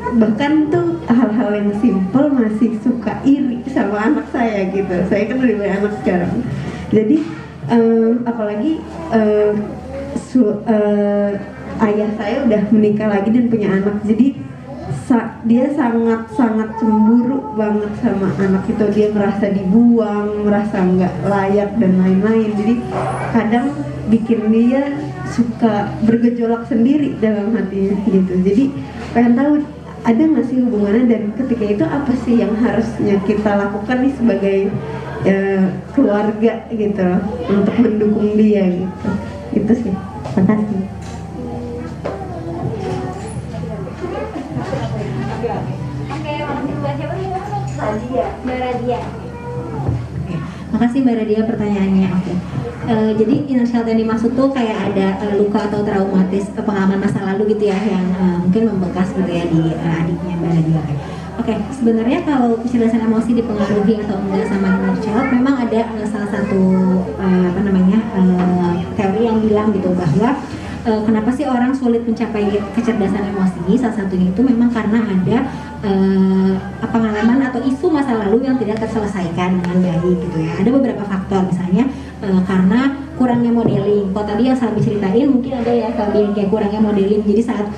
Bahkan tuh hal-hal yang simpel masih suka iri sama anak saya gitu. Saya kan udah punya anak sekarang. Jadi apalagi ayah saya udah menikah lagi dan punya anak. Jadi dia sangat cemburu banget sama anak itu. Dia merasa dibuang, merasa nggak layak dan lain-lain. Jadi kadang bikin dia suka bergejolak sendiri dalam hatinya gitu. Jadi pengen tahu ada nggak sih hubungannya, dan ketika itu apa sih yang harusnya kita lakukan nih sebagai keluarga gitu loh, untuk mendukung dia gitu. Itu sih. Terima kasih. Mbak Radia. Makasih Mbak Radia pertanyaannya. Oke. Jadi inner child yang dimaksud tuh kayak ada luka atau traumatis pengalaman masa lalu gitu ya, yang mungkin membekas gitu ya di adiknya Mbak Radia. Oke, sebenarnya kalau kecerdasan emosi dipengaruhi atau enggak sama inner child, memang ada salah satu teori yang bilang gitu bahwa kenapa sih orang sulit mencapai kecerdasan emosi? Salah satunya itu memang karena ada pengalaman atau isu masa lalu yang tidak terselesaikan dengan baik gitu ya. Ada beberapa faktor, misalnya karena kurangnya modeling. Kalau tadi yang Salbi ceritain mungkin ada ya Salbi yang kayak kurangnya modeling. Jadi saat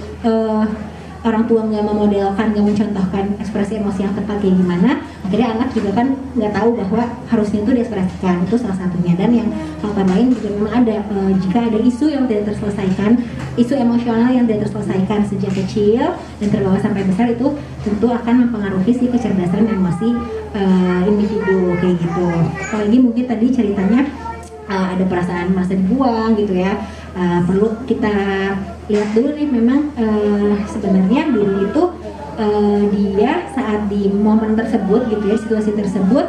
orang tua nggak memodelkan, nggak mencontohkan ekspresi emosi yang tepat kayak gimana, akhirnya anak juga kan nggak tahu bahwa harusnya itu diekspresikan. Itu salah satunya. Dan yang faktor lain juga memang ada, jika ada isu yang tidak terselesaikan, isu emosional yang tidak terselesaikan sejak kecil dan terbawa sampai besar, itu tentu akan mempengaruhi si kecerdasan emosi individu kayak gitu. Apalagi mungkin tadi ceritanya ada perasaan merasa dibuang gitu ya. Perlu kita lihat dulu nih, memang sebenarnya dulu itu dia saat di momen tersebut gitu ya, situasi tersebut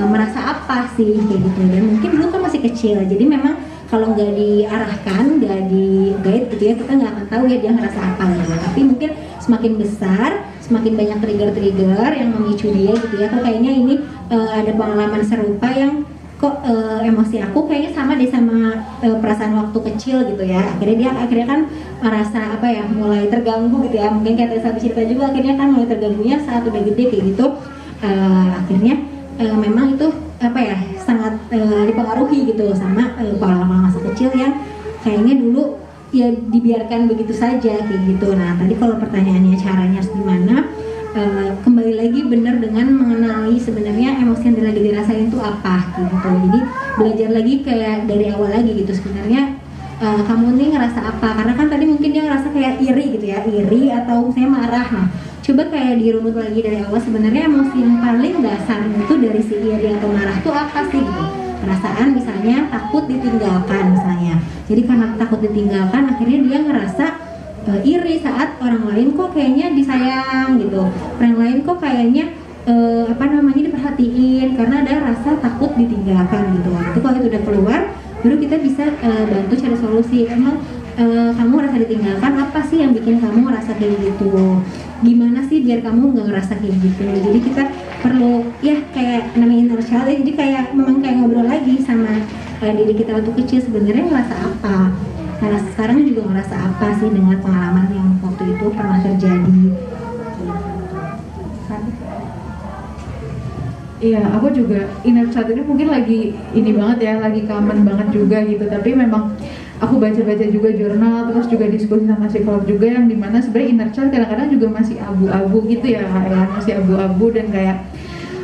merasa apa sih kayak gitu. Dan mungkin dulu kan masih kecil, jadi memang kalau nggak diarahkan, nggak di guide gitu ya, kita nggak akan tahu ya dia ngerasa apa gitu. Tapi mungkin semakin besar, semakin banyak trigger-trigger yang memicu dia gitu ya, kok kayaknya ini ada pengalaman serupa yang kok emosi aku kayaknya sama deh sama perasaan waktu kecil gitu ya. Akhirnya kan merasa apa ya, mulai terganggu gitu ya. Mungkin kayak tadi cerita juga, akhirnya kan mulai terganggunya saat udah gede kayak gitu. Akhirnya memang itu apa ya, sangat dipengaruhi gitu sama pengalaman masa kecil yang kayaknya dulu ya dibiarkan begitu saja kayak gitu. Nah tadi kalau pertanyaannya caranya harus gimana, kembali lagi benar dengan mengenali sebenarnya emosi yang lagi dirasain itu apa gitu. Jadi belajar lagi kayak dari awal lagi gitu, sebenarnya kamu nih ngerasa apa, karena kan tadi mungkin dia ngerasa kayak iri gitu ya, iri atau misalnya marah. Nah coba kayak dirunut lagi dari awal, sebenarnya emosi yang paling dasar itu dari si iri atau marah itu apa sih gitu. Perasaan misalnya takut ditinggalkan misalnya, jadi karena takut ditinggalkan akhirnya dia ngerasa iri saat orang lain kok kayaknya disayang gitu, orang lain kok kayaknya diperhatiin, karena ada rasa takut ditinggalkan gitu. Nanti kalau itu udah keluar, baru kita bisa bantu cari solusi. Emang kamu rasa ditinggalkan, apa sih yang bikin kamu ngerasa kayak gitu? Gimana sih biar kamu nggak ngerasa kayak gitu? Jadi kita perlu ya kayak namanya inner child, jadi kayak memang kayak ngobrol lagi sama diri kita waktu kecil, sebenarnya ngerasa apa? Karena sekarang juga ngerasa apa sih dengan pengalaman yang waktu itu pernah terjadi. Iya, aku juga inner child ini mungkin lagi ini banget ya, lagi common banget juga gitu. Tapi memang aku baca-baca juga jurnal, terus juga diskusi sama psikolog juga, yang dimana sebenarnya inner child kadang-kadang juga masih abu-abu gitu ya, kayak masih abu-abu. Dan kayak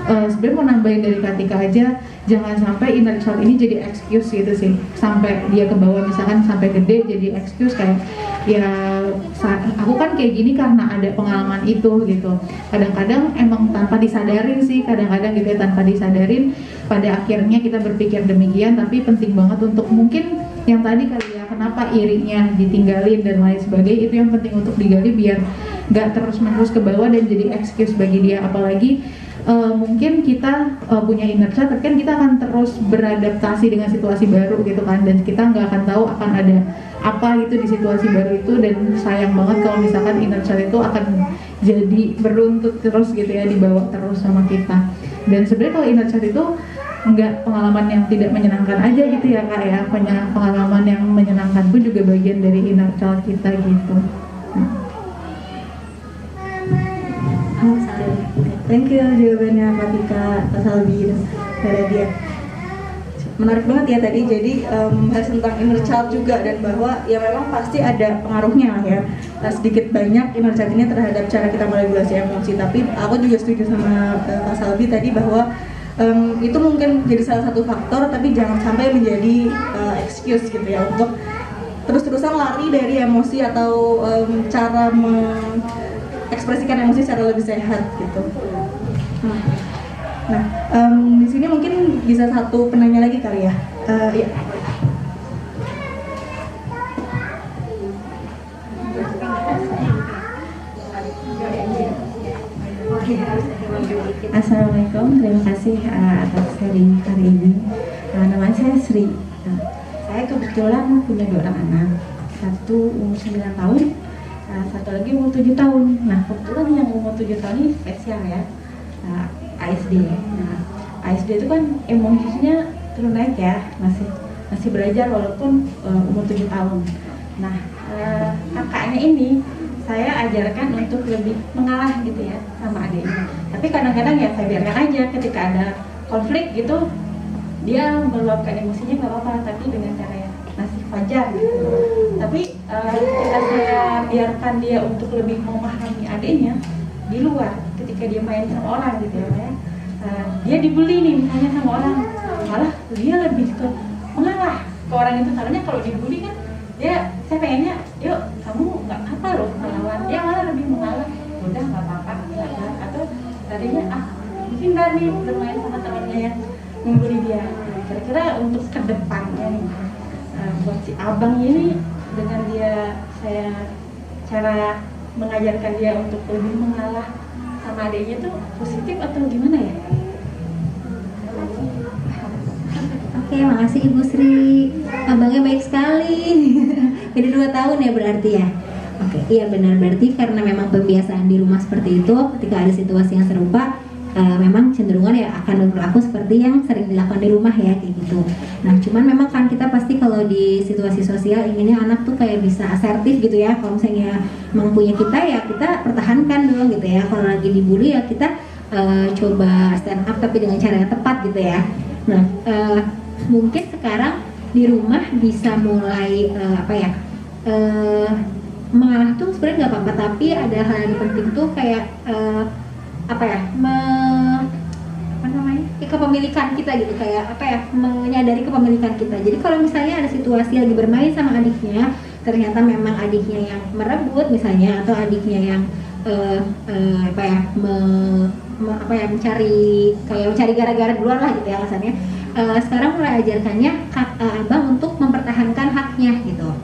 sebenarnya mau nambahin dari Katika aja, jangan sampai inner child ini jadi excuse gitu sih, sampai dia ke bawah, misalkan sampai gede jadi excuse kayak ya aku kan kayak gini karena ada pengalaman itu gitu. Kadang-kadang emang tanpa disadarin sih, kadang-kadang gitu ya, tanpa disadarin pada akhirnya kita berpikir demikian. Tapi penting banget untuk mungkin yang tadi kali ya, kenapa irinya ditinggalin dan lain sebagainya, itu yang penting untuk digali biar gak terus-menerus ke bawah dan jadi excuse bagi dia. Apalagi mungkin kita punya inner child, tapi kan kita akan terus beradaptasi dengan situasi baru gitu kan, dan kita nggak akan tahu akan ada apa gitu di situasi baru itu. Dan sayang banget kalau misalkan inner child itu akan jadi beruntut terus gitu ya, dibawa terus sama kita. Dan sebenarnya kalau inner child itu nggak pengalaman yang tidak menyenangkan aja gitu ya Kak ya, pengalaman yang menyenangkan pun juga bagian dari inner child kita gitu. Thank you jawabannya Katika, Pak Salbi, dan dia. Menarik banget ya tadi, jadi bahas tentang inner child juga, dan bahwa ya memang pasti ada pengaruhnya lah ya, sedikit banyak inner child ini terhadap cara kita meregulasi emosi. Tapi aku juga setuju sama Pak Salbi tadi bahwa itu mungkin jadi salah satu faktor, tapi jangan sampai menjadi excuse gitu ya untuk terus-terusan lari dari emosi atau cara mengekspresikan emosi secara lebih sehat gitu. Nah, di sini mungkin bisa satu penanya lagi kali ya. Ya. Assalamualaikum, terima kasih atas sharing hari ini. Nama saya Sri. Saya kebetulan punya 2 orang anak, satu umur 9 tahun, satu lagi umur 7 tahun. Nah kebetulan yang umur 7 tahun ini spesial ya, ASD. Nah ASD itu kan emosinya turun naik ya, masih belajar walaupun umur 7 tahun. Nah kakaknya ini saya ajarkan untuk lebih mengalah gitu ya sama adiknya. Tapi kadang-kadang ya saya biarkan aja, ketika ada konflik gitu dia meluapkan emosinya nggak apa-apa, tapi dengan cara yang masih wajar gitu. Tapi ketika saya biarkan dia untuk lebih memahami adiknya di luar, ketika dia main sama orang gitu ya, dia dibully nih misalnya sama orang, malah dia lebih ke mengalah ke orang itu. Karena kalau dibully kan dia, saya pengennya yuk kamu nggak apa loh melawan, dia malah lebih mengalah, udah nggak apa-apa atau tadinya mungkin berani bermain sama temannya yang membuli dia. Kira-kira untuk kedepannya nih buat si abang ini, dengan dia saya cara mengajarkan dia untuk lebih mengalah sama adiknya tuh positif atau gimana ya? Oke, makasih Ibu Sri. Abangnya baik sekali. Jadi 2 tahun ya berarti ya. Oke, iya benar, berarti karena memang pembiasaan di rumah seperti itu, ketika ada situasi yang serupa, memang cenderungan ya akan berlaku seperti yang sering dilakukan di rumah ya kayak gitu. Nah cuman memang kan kita pasti kalau di situasi sosial inginnya anak tuh kayak bisa asertif gitu ya. Kalau misalnya memang punya kita ya kita pertahankan dulu gitu ya. Kalau lagi dibully ya kita coba stand up tapi dengan cara yang tepat gitu ya. Nah mungkin sekarang di rumah bisa mulai mengalah tuh sebenarnya nggak apa-apa, tapi ada hal yang penting tuh kayak kepemilikan kita gitu, kayak menyadari kepemilikan kita. Jadi kalau misalnya ada situasi lagi bermain sama adiknya, ternyata memang adiknya yang merebut misalnya, atau adiknya yang mencari gara-gara duluan lah gitu ya alasannya. Sekarang mulai ajarkannya abang untuk mempertahankan haknya gitu.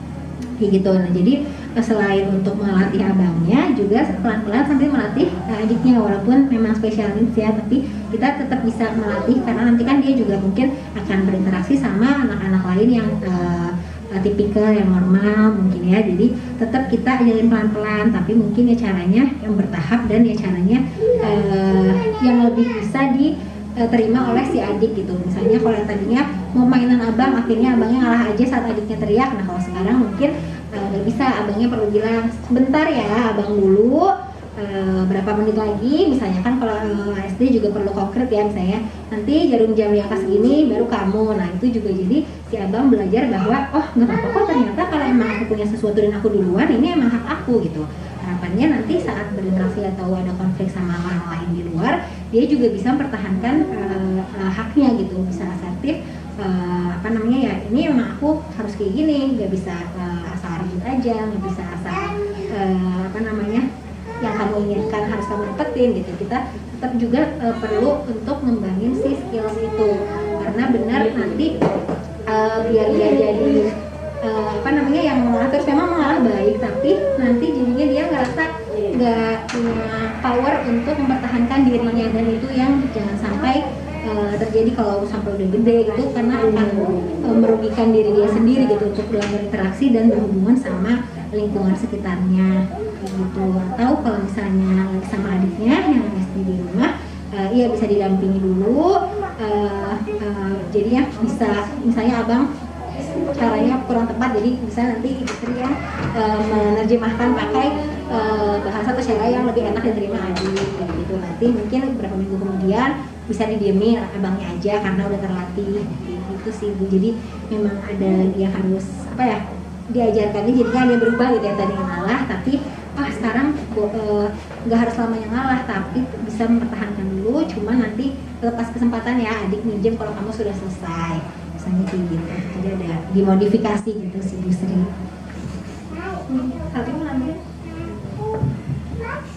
Kayak gitu. Nah, jadi selain untuk melatih abangnya, juga pelan-pelan sambil melatih adiknya, walaupun memang spesial needs ya, tapi kita tetap bisa melatih karena nanti kan dia juga mungkin akan berinteraksi sama anak-anak lain yang tipikal yang normal mungkin ya. Jadi tetap kita ajarin pelan-pelan, tapi mungkin ya caranya yang bertahap dan ya caranya yang lebih bisa diterima oleh si adik gitu. Misalnya kalau yang tadinya mau mainan abang, akhirnya abangnya ngalah aja saat adiknya teriak. Nah kalau sekarang mungkin nggak bisa, abangnya perlu bilang sebentar ya abang dulu, berapa menit lagi misalnya. Kan kalau SD juga perlu konkret ya, misalnya nanti jarum jam yang pas gini baru kamu. Nah itu juga jadi si abang belajar bahwa oh nggak apa-apa kok, ternyata kalau emang aku punya sesuatu dan aku duluan, ini emang hak aku gitu. Harapannya nanti saat berinteraksi atau ada konflik sama orang lain di luar, dia juga bisa mempertahankan haknya gitu, bisa asertif. Ya ini emang aku harus kayak gini, nggak bisa asal rebut aja, nggak bisa asal yang kamu inginkan harus kamu dapetin gitu. Kita tetap juga perlu untuk ngembangin si skills itu, karena benar nanti biar dia jadi yang mengalah terus, memang mengalah baik, tapi nanti jadinya dia ngerasa nggak punya power untuk mempertahankan dirinya, dan itu yang jangan sampai terjadi kalau sampai udah gede gitu, karena akan merugikan diri dia sendiri gitu untuk dalam berinteraksi dan berhubungan sama lingkungan sekitarnya gitu. Atau kalau misalnya lagi sama adiknya yang SD di rumah, iya bisa didampingi dulu, jadinya bisa misalnya abang caranya kurang tepat, jadi bisa nanti istri yang menerjemahkan pakai bahasa atau cara yang lebih enak diterima adik gitu. Nanti mungkin beberapa minggu kemudian bisa didiemin abangnya aja karena udah terlatih gitu sih Bu. Jadi memang ada dia harus diajarkannya, jadinya dia berubah gitu ya, tadi ngalah tapi sekarang nggak harus selamanya ngalah, tapi bisa mempertahankan dulu, cuma nanti lepas kesempatan ya adik minjem kalau kamu sudah selesai misalnya kayak gitu. Jadi ada dimodifikasi gitu sih Bu Sri. Tapi lanjut.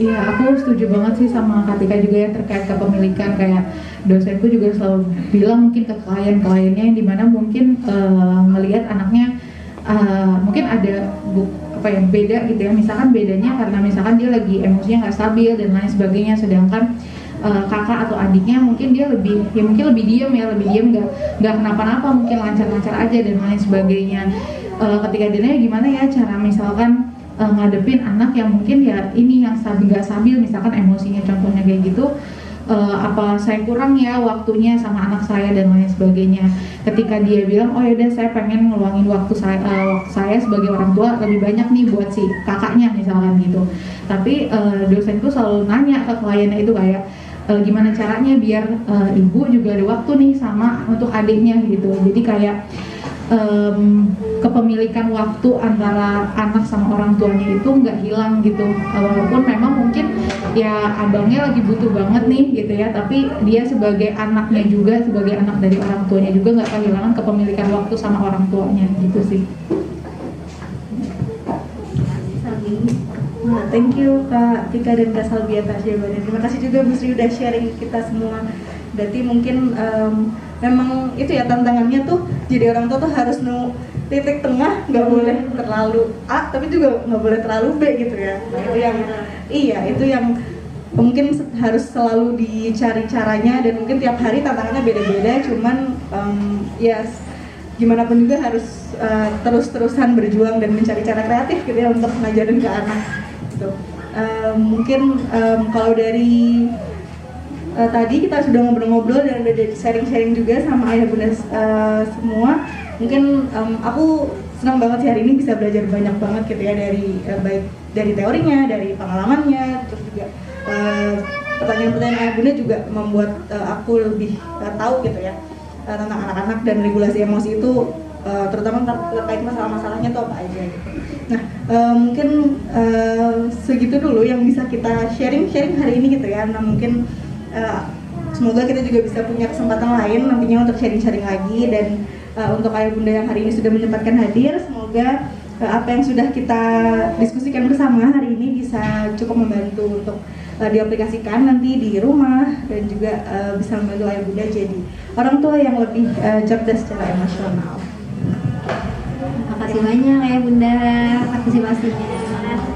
Iya, aku setuju banget sih sama Kak Tika juga ya terkait kepemilikan. Kayak dosenku juga selalu bilang mungkin ke klien-kliennya yang dimana mungkin melihat anaknya mungkin ada yang beda gitu ya. Misalkan bedanya karena misalkan dia lagi emosinya nggak stabil dan lain sebagainya, sedangkan kakak atau adiknya mungkin dia lebih diam, nggak kenapa-napa, mungkin lancar-lancar aja dan lain sebagainya. Ketika dia gimana ya cara misalkan ngadepin anak yang mungkin ya ini yang nggak stabil, misalkan emosinya contohnya kayak gitu, apa saya kurang ya waktunya sama anak saya dan lain sebagainya. Ketika dia bilang oh yaudah saya pengen ngeluangin waktu saya sebagai orang tua lebih banyak nih buat si kakaknya misalkan gitu, tapi dosenku selalu nanya ke kliennya itu kayak gimana caranya biar ibu juga ada waktu nih sama untuk adiknya gitu. Jadi kayak kepemilikan waktu antara anak sama orang tuanya itu nggak hilang gitu, walaupun memang mungkin ya abangnya lagi butuh banget nih gitu ya, tapi dia sebagai anaknya juga, sebagai anak dari orang tuanya juga nggak kehilangan kepemilikan waktu sama orang tuanya gitu sih. Nah, thank you Kak Tika dan Kak Salbi atas jawabannya. Terima kasih juga Bu Sri udah sharing kita semua. Berarti mungkin memang itu ya tantangannya tuh, jadi orang tua tuh harus nemu titik tengah, nggak boleh terlalu A tapi juga nggak boleh terlalu B gitu ya. Nah, itu yang mungkin harus selalu dicari caranya, dan mungkin tiap hari tantangannya beda-beda, cuman gimana pun juga harus terus-terusan berjuang dan mencari cara kreatif gitu ya untuk ngajarin ke anak gitu. Mungkin kalau dari tadi kita sudah ngobrol-ngobrol dan udah sharing-sharing juga sama ayah bunda semua. Mungkin aku senang banget sih hari ini bisa belajar banyak banget gitu ya dari baik dari teorinya, dari pengalamannya, terus juga pertanyaan-pertanyaan ayah bunda juga membuat aku lebih tahu gitu ya tentang anak-anak dan regulasi emosi itu, terutama terkait masalah-masalahnya tuh apa aja gitu. Nah mungkin segitu dulu yang bisa kita sharing hari ini gitu ya. Nah mungkin semoga kita juga bisa punya kesempatan lain nantinya untuk sharing-sharing lagi, dan untuk ayah bunda yang hari ini sudah menyempatkan hadir, semoga apa yang sudah kita diskusikan bersama hari ini bisa cukup membantu untuk diaplikasikan nanti di rumah, dan juga bisa membantu ayah bunda jadi orang tua yang lebih cerdas secara emosional. Terima kasih banyak ayah bunda partisipasinya.